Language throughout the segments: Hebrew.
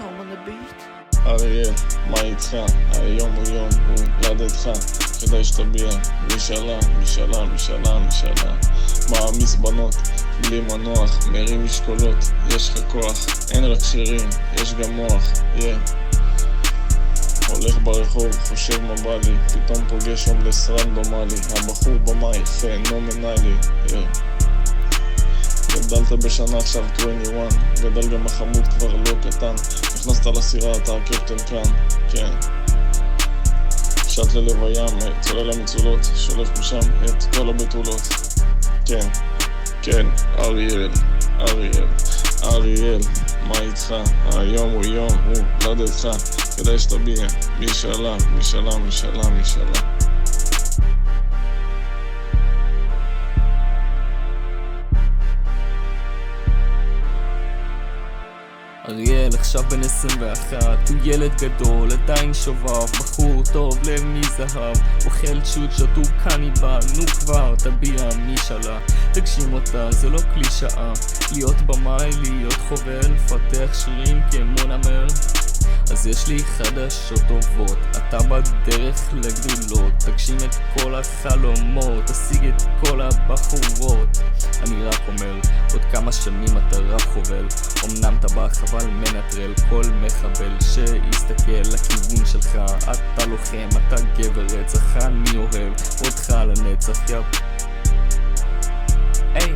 Tom on the beat. אריאל, מה איתך? היום הוא יום הולדתך, כדאי שתביע משאלה, משאלה, משאלה, משאלה. מעמיס בנות, בלי מנוח, מרים משקולות, יש לך כוח, אין רק שירים, יש גם מוח, הולך ברחוב, חושב מה בא לי, פתאום פוגש הומלס רנדומלי, הבחור במאי, פנומנלי, גדלת בשנה עכשיו 21, גדל גם החמוד כבר לא קטן, נכנסת לסירה אתה הקפטן כאן, כן. שט ללב הים, צולל המצולות, שולף משם את כל הבתולות, כן, כן, אריאל, אריאל, אריאל, מה איתך? היום הוא יום הולדתך, כדאי שתביע משאלה, משאלה, משאלה, משאלה. אריאל עכשיו בן 21, הוא ילד גדול, עדיין שובב, בחור טוב, לב מזהב, אוכל צ'וצ'ות, הוא קניבל, נו כבר, תביע משאלה, תגשים אותה, זה לא קלישאה, להיות במאי, להיות חובל, לפתח שירים כמו נמר. אז יש לי חדשות טובות, אתה בדרך לגדולות, תגשים את כל החלומות, תשיג את כל הבחורות. אני רק אומר, עוד כמה שנים אתה רק חובל, אמנם טבח אבל מנטרל כל מחבל שיסתכל לכיוון שלך, אתה לוחם, אתה גבר רצח, אני אוהב אותך לנצח, יפ. היי,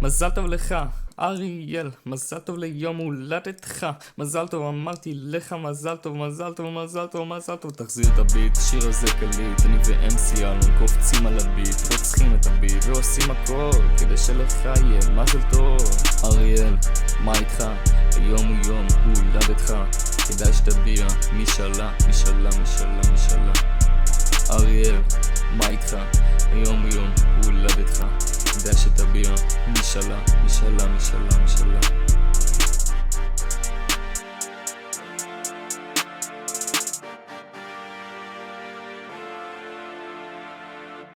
מזל טוב לך אריאל, מזל טוב ליום הולדתך, מזל טוב אמרתי לך, מזל טוב, מזל טוב, מזל טוב, מזל טוב. תחזיר את הביט, השיר הזה קליט, אני ו-MC אלון קופצים על הביט, רוצחים את הביט ועושים הכל כדי שלך יהיה מזל טוב. אריאל, מה איתך? היום הוא יום הולדתך, כדאי שתביע משאלה, משאלה, משאלה, משאלה. אריאל, מה איתך? היום הוא יום הולדתך, כדאי שתביע משאלה, משאלה, משאלה, משאלה.